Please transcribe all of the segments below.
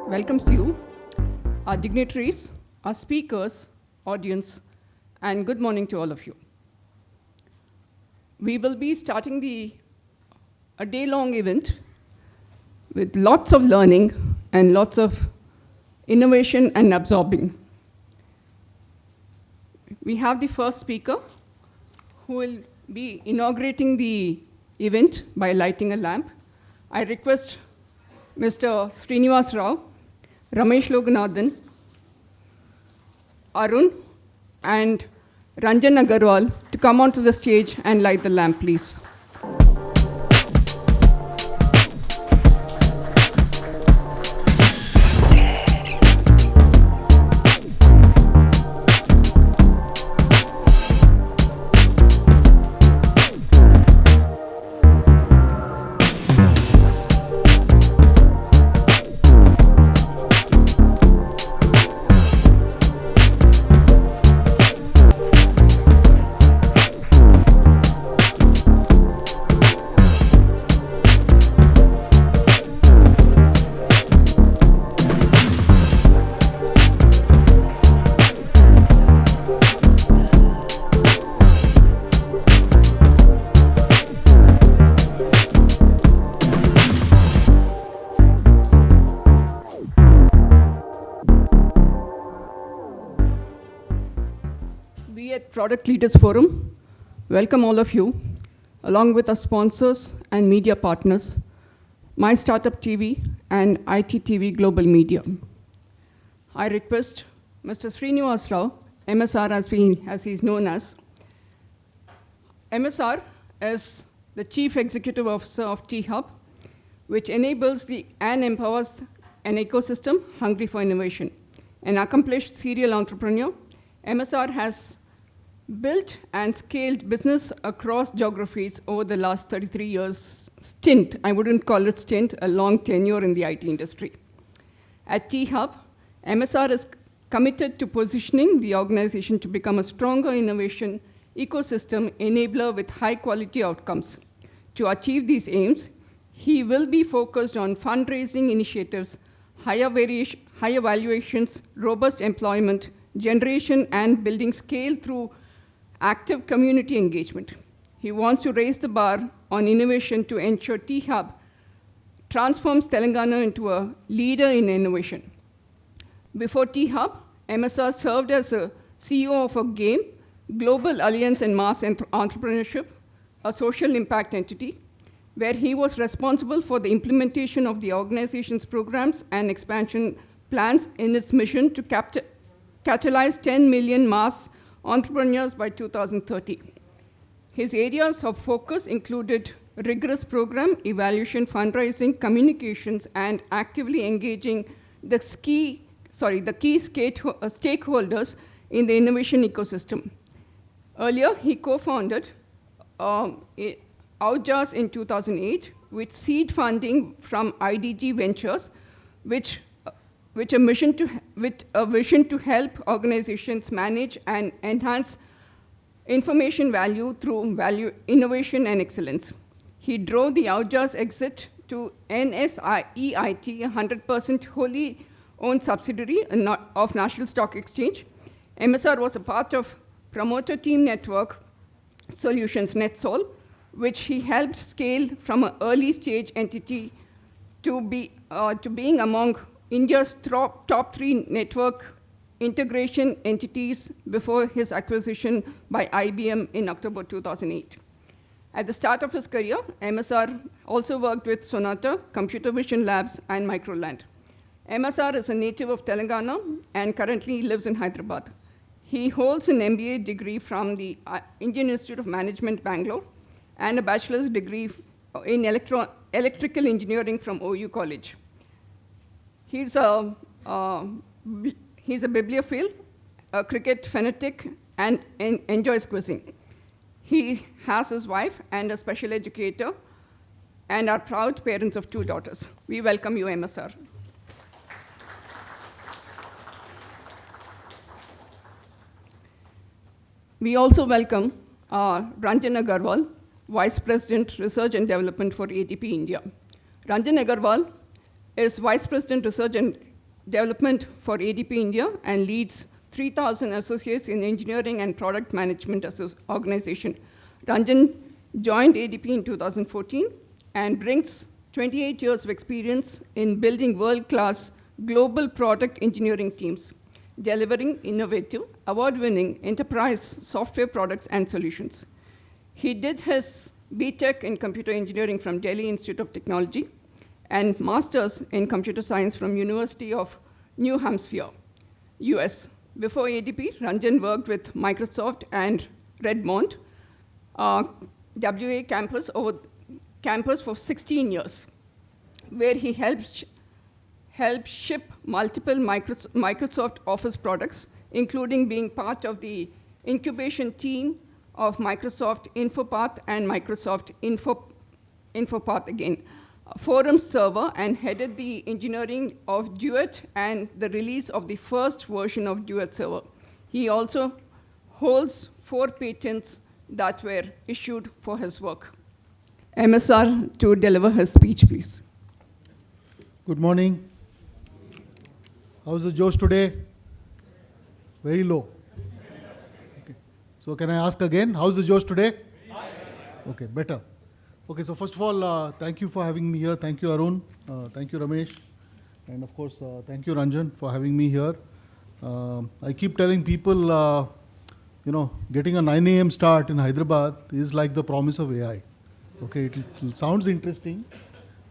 welcomes to you, our dignitaries, our speakers, audience, and good morning to all of you. We will be starting a day-long event with lots of learning and lots of innovation and absorbing. We have the first speaker who will be inaugurating the event by lighting a lamp. I request Mr. Srinivas Rao, Ramesh Loganathan, Arun, and Ranjan Agarwal to come onto the stage and light the lamp, please. We at Product Leaders Forum welcome all of you, along with our sponsors and media partners, My Startup TV and ITTV Global Media. I request Mr. Srinivas Rao, MSR as he's known as. MSR is the Chief Executive Officer of T-Hub, which enables and empowers an ecosystem hungry for innovation. An accomplished serial entrepreneur, MSR has built and scaled business across geographies over the last 33 years stint. I wouldn't call it stint, a long tenure in the IT industry. At T-Hub, MSR is committed to positioning the organization to become a stronger innovation ecosystem enabler with high quality outcomes. To achieve these aims, he will be focused on fundraising initiatives, higher valuations, robust employment generation, and building scale through active community engagement. He wants to raise the bar on innovation to ensure T-Hub transforms Telangana into a leader in innovation. Before T-Hub, MSR served as a CEO of a GAME, Global Alliance and Mass Entrepreneurship, a social impact entity, where he was responsible for the implementation of the organization's programs and expansion plans in its mission to catalyze 10 million mass entrepreneurs by 2030. His areas of focus included rigorous program evaluation, fundraising, communications, and actively engaging the key stakeholders in the innovation ecosystem. Earlier, he co-founded Outjars in 2008 with seed funding from IDG Ventures, with a vision to help organizations manage and enhance information value through innovation and excellence. He drove the Outjars exit to NSEIT, a 100% wholly owned subsidiary of National Stock Exchange. MSR was a part of promoter team network solutions, NetSol, which he helped scale from an early stage entity to being among India's top 3 network integration entities before his acquisition by IBM in October 2008. At the start of his career, MSR also worked with Sonata, Computer Vision Labs, and Microland. MSR is a native of Telangana and currently lives in Hyderabad. He holds an MBA degree from the Indian Institute of Management, Bangalore, and a bachelor's degree in electrical engineering from OU College. He's a bibliophile, a cricket fanatic, and enjoys quizzing. He has his wife and a special educator, and are proud parents of 2 daughters. We welcome you, MSR. We also welcome Ranjan Agarwal, Vice President, Research and Development for ATP India. Ranjan Agarwal is Vice President, Research and development for ADP India and leads 3,000 associates in engineering and product management organization. Ranjan joined ADP in 2014 and brings 28 years of experience in building world-class global product engineering teams, delivering innovative, award-winning enterprise software products and solutions. He did his BTech in computer engineering from Delhi Institute of Technology and master's in computer science from University of New Hampshire, US. Before ADP, Ranjan worked with Microsoft and Redmond, WA campus for 16 years, where he helped ship multiple Microsoft Office products, including being part of the incubation team of Microsoft InfoPath and Microsoft InfoPath again, Forum Server, and headed the engineering of Duet and the release of the first version of Duet Server. He also holds 4 patents that were issued for his work. MSR to deliver his speech, please. Good morning. How's the Josh today? Very low. Okay. So can I ask again, how's the Josh today? Okay, better. Okay, so first of all, thank you for having me here. Thank you, Arun. Thank you, Ramesh. And of course, thank you, Ranjan, for having me here. I keep telling people, getting a 9 a.m. start in Hyderabad is like the promise of AI. Okay, it sounds interesting.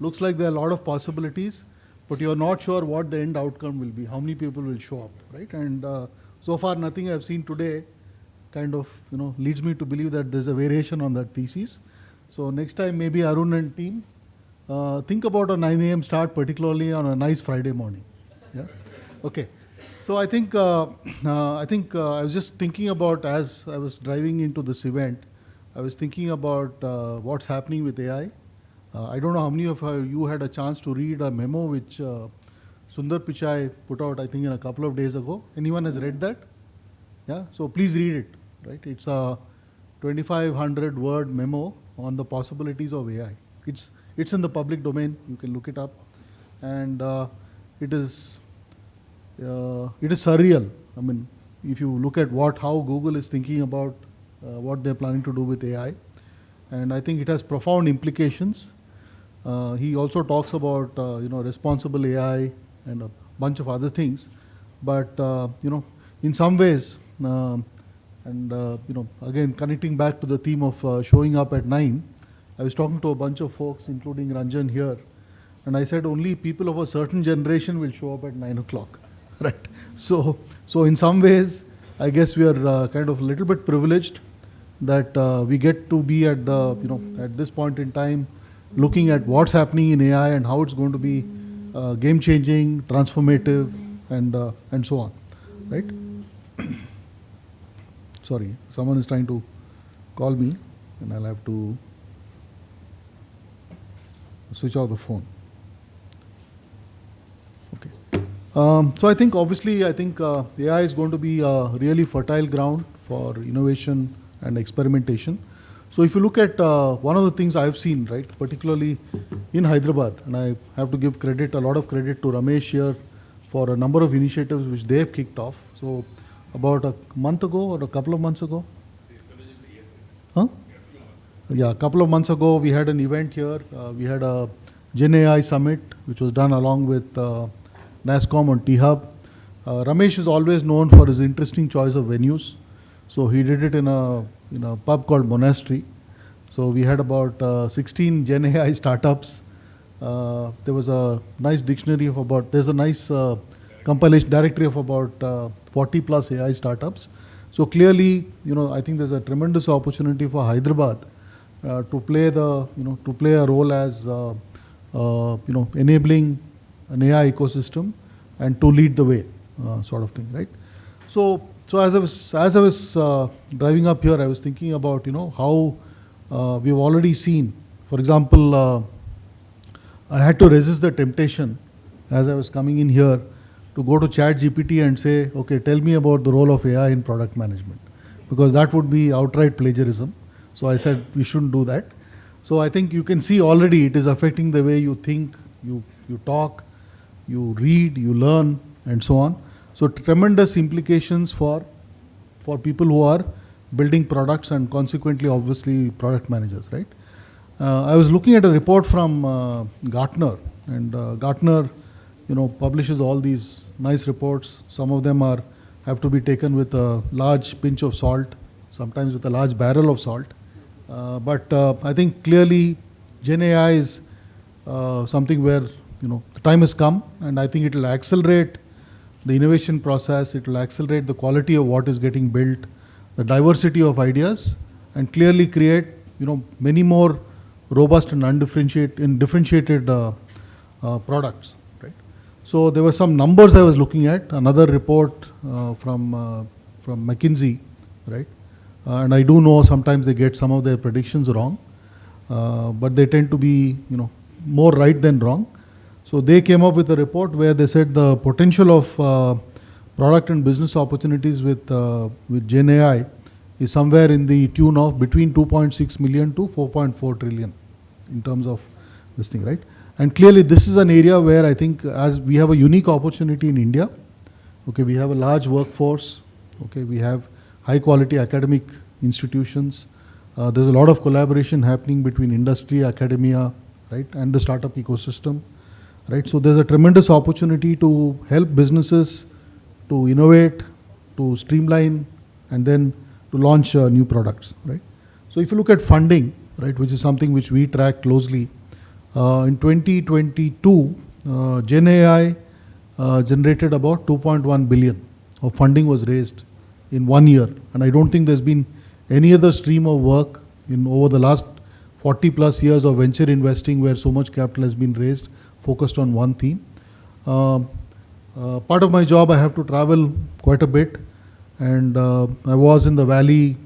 Looks like there are a lot of possibilities, but you're not sure what the end outcome will be, how many people will show up, right? And so far, nothing I've seen today kind of, leads me to believe that there's a variation on that thesis. So next time, maybe Arun and team, think about a 9 a.m. start, particularly on a nice Friday morning. Yeah. Okay. So I think I was just thinking about, as I was driving into this event, I was thinking about what's happening with AI. I don't know how many of you had a chance to read a memo which Sundar Pichai put out, I think, in a couple of days ago. Anyone has read that? Yeah. So please read it. Right. It's a 2,500 word memo on the possibilities of AI. It's in the public domain. You can look it up, and it is surreal. I mean, if you look at how Google is thinking about what they're planning to do with AI, and I think it has profound implications. He also talks about responsible AI and a bunch of other things, but in some ways. Again, connecting back to the theme of showing up at 9, I was talking to a bunch of folks, including Ranjan here, and I said only people of a certain generation will show up at 9 o'clock, right? So in some ways, I guess we are kind of a little bit privileged that we get to be at at this point in time, looking at what's happening in AI and how it's going to be game-changing, transformative, and so on, right? Sorry, someone is trying to call me, and I'll have to switch off the phone. Okay. So I think, obviously, AI is going to be a really fertile ground for innovation and experimentation. So if you look at one of the things I've seen, right, particularly in Hyderabad, and I have to give a lot of credit to Ramesh here for a number of initiatives which they've kicked off. So about a month ago or a couple of months ago? Huh? Yeah, a couple of months ago, we had an event here. We had a Gen AI Summit, which was done along with NASSCOM on T-Hub. Ramesh is always known for his interesting choice of venues. So he did it in a pub called Monastery. So we had about 16 Gen AI startups. There was a nice dictionary of there's a nice compilation directory of about 40 plus AI startups. So clearly, I think there's a tremendous opportunity for Hyderabad to play a role as enabling an AI ecosystem and to lead the way, sort of thing, right? So as I was driving up here, I was thinking about how we've already seen. For example, I had to resist the temptation as I was coming in here to go to ChatGPT and say, okay, tell me about the role of AI in product management, because that would be outright plagiarism. So I said we shouldn't do that. So I think you can see already it is affecting the way you think, you talk, you read, you learn, and so on. So tremendous implications for people who are building products and consequently, obviously, product managers, right? I was looking at a report from Gartner, and Gartner, publishes all these nice reports. Some of them have to be taken with a large pinch of salt, sometimes with a large barrel of salt. But I think clearly Gen AI is something where the time has come, and I think it will accelerate the innovation process. It will accelerate the quality of what is getting built, the diversity of ideas, and clearly create many more robust and differentiated products. Right. So there were some numbers I was looking at. Another report from McKinsey, right? And I do know sometimes they get some of their predictions wrong, but they tend to be more right than wrong. So they came up with a report where they said the potential of product and business opportunities with Gen AI is somewhere in the tune of between 2.6 million to 4.4 trillion in terms of this thing, right? And clearly this is an area where I think as we have a unique opportunity in India. Okay, we have a large workforce. Okay, we have high quality academic institutions. There's a lot of collaboration happening between industry, academia, right, and the startup ecosystem, right? So there's a tremendous opportunity to help businesses to innovate, to streamline, and then to launch new products, right? So if you look at funding, right, which is something which we track closely, in 2022, Gen AI generated about 2.1 billion of funding was raised in 1 year, and I don't think there's been any other stream of work in over the last 40 plus years of venture investing where so much capital has been raised focused on one theme. Part of my job, I have to travel quite a bit, and I was in the valley.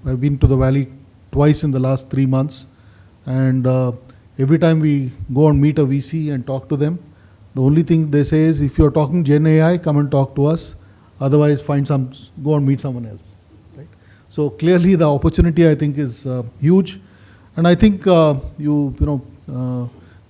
I've been to the valley twice in the last 3 months, and every time we go and meet a VC and talk to them, the only thing they say is, if you're talking Gen AI, come and talk to us. Otherwise, go and meet someone else. Right? So clearly, the opportunity I think is huge, and I think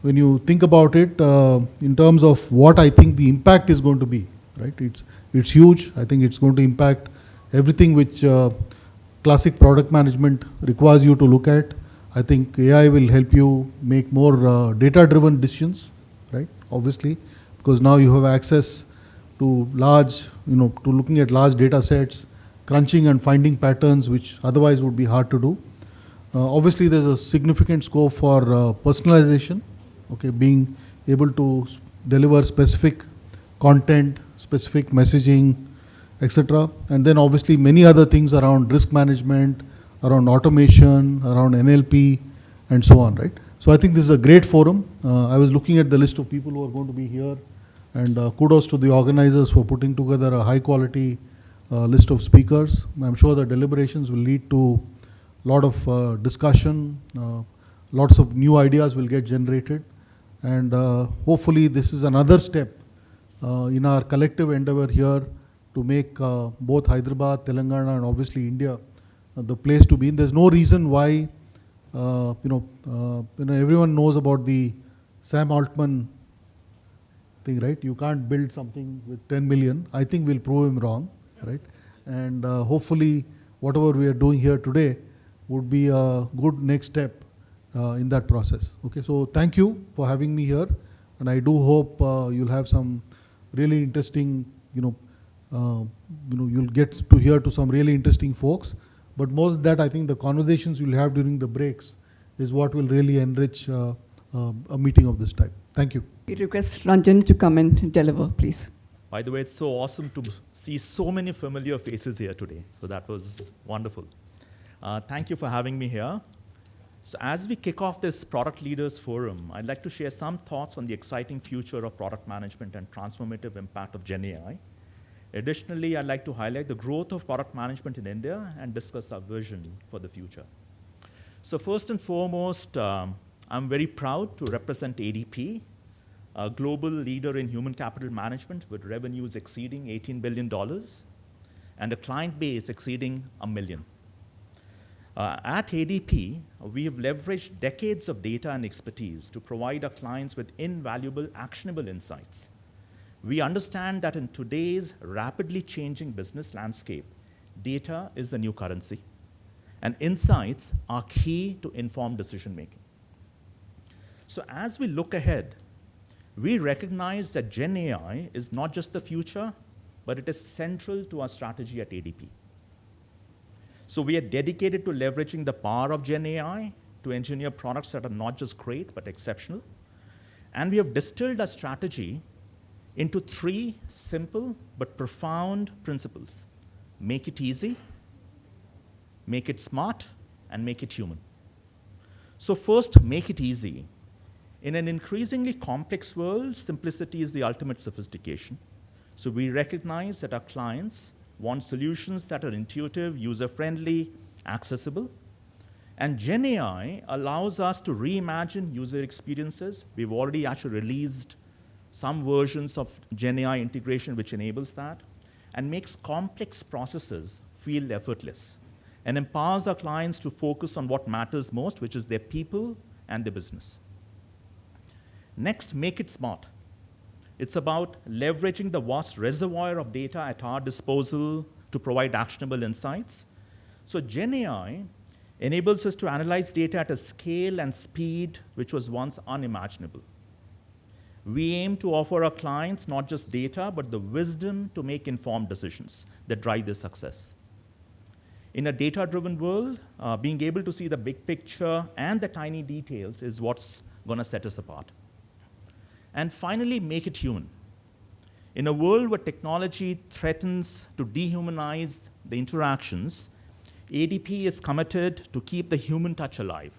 when you think about it in terms of what I think the impact is going to be, right? It's huge. I think it's going to impact everything which classic product management requires you to look at. I think AI will help you make more data-driven decisions, right? Obviously, because now you have access to large, to looking at large data sets, crunching and finding patterns which otherwise would be hard to do. Obviously, there's a significant scope for personalization, okay, being able to deliver specific content, specific messaging, etc. And then obviously many other things around risk management, around automation, around NLP, and so on, right? So I think this is a great forum. I was looking at the list of people who are going to be here, and kudos to the organizers for putting together a high quality list of speakers. I'm sure the deliberations will lead to a lot of discussion, lots of new ideas will get generated, and hopefully this is another step in our collective endeavor here to make both Hyderabad, Telangana, and obviously India the place to be in. There's no reason why, everyone knows about the Sam Altman thing, right? You can't build something with 10 million. I think we'll prove him wrong, right? And hopefully whatever we are doing here today would be a good next step in that process. Okay, so thank you for having me here, and I do hope you'll have some really interesting, you'll get to hear to some really interesting folks. But more than that, I think the conversations you'll have during the breaks is what will really enrich a meeting of this type. Thank you. We request Ranjan to come and deliver, please. By the way, it's so awesome to see so many familiar faces here today. So that was wonderful. Thank you for having me here. So as we kick off this Product Leaders Forum, I'd like to share some thoughts on the exciting future of product management and transformative impact of Gen AI. Additionally, I'd like to highlight the growth of product management in India and discuss our vision for the future. So first and foremost, I'm very proud to represent ADP, a global leader in human capital management with revenues exceeding $18 billion and a client base exceeding 1 million. At ADP, we have leveraged decades of data and expertise to provide our clients with invaluable, actionable insights. We understand that in today's rapidly changing business landscape, data is the new currency, and insights are key to informed decision making. So as we look ahead, we recognize that Gen AI is not just the future, but it is central to our strategy at ADP. So we are dedicated to leveraging the power of Gen AI to engineer products that are not just great, but exceptional. And we have distilled our strategy into 3 simple but profound principles. Make it easy, make it smart, and make it human. So first, make it easy. In an increasingly complex world, simplicity is the ultimate sophistication. So we recognize that our clients want solutions that are intuitive, user-friendly, accessible. And Gen AI allows us to reimagine user experiences. We've already actually released some versions of Gen AI integration which enables that, and makes complex processes feel effortless, and empowers our clients to focus on what matters most, which is their people and their business. Next, make it smart. It's about leveraging the vast reservoir of data at our disposal to provide actionable insights. So Gen AI enables us to analyze data at a scale and speed which was once unimaginable. We aim to offer our clients not just data, but the wisdom to make informed decisions that drive their success. In a data-driven world, being able to see the big picture and the tiny details is what's going to set us apart. And finally, make it human. In a world where technology threatens to dehumanize the interactions, ADP is committed to keep the human touch alive.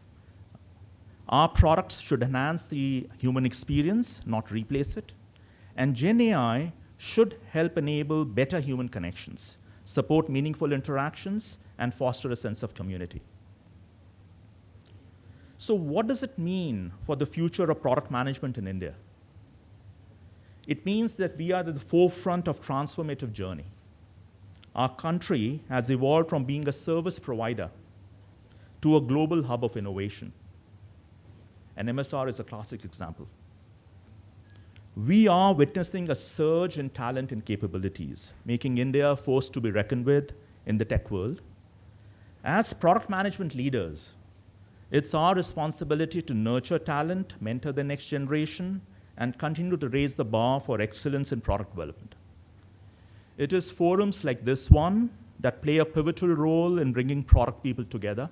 Our products should enhance the human experience, not replace it. And Gen AI should help enable better human connections, support meaningful interactions, and foster a sense of community. So what does it mean for the future of product management in India? It means that we are at the forefront of transformative journey. Our country has evolved from being a service provider to a global hub of innovation. And MSR is a classic example. We are witnessing a surge in talent and capabilities, making India a force to be reckoned with in the tech world. As product management leaders, it's our responsibility to nurture talent, mentor the next generation, and continue to raise the bar for excellence in product development. It is forums like this one that play a pivotal role in bringing product people together.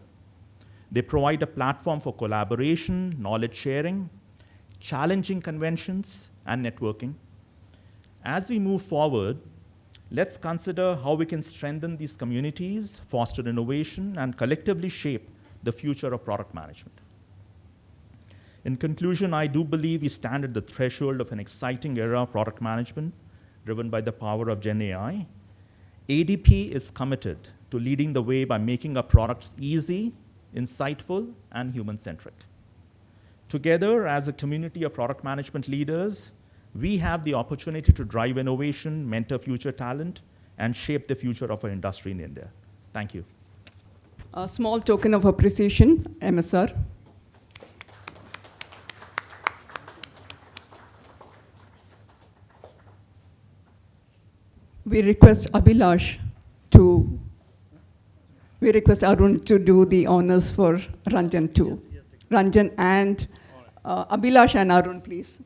They provide a platform for collaboration, knowledge sharing, challenging conventions, and networking. As we move forward, let's consider how we can strengthen these communities, foster innovation, and collectively shape the future of product management. In conclusion, I do believe we stand at the threshold of an exciting era of product management driven by the power of Gen AI. ADP is committed to leading the way by making our products easy, insightful, and human-centric. Together, as a community of product management leaders, we have the opportunity to drive innovation, mentor future talent, and shape the future of our industry in India. Thank you. A small token of appreciation, MSR. We request Arun to do the honors for Ranjan too. Ranjan and Abhilash and Arun, please.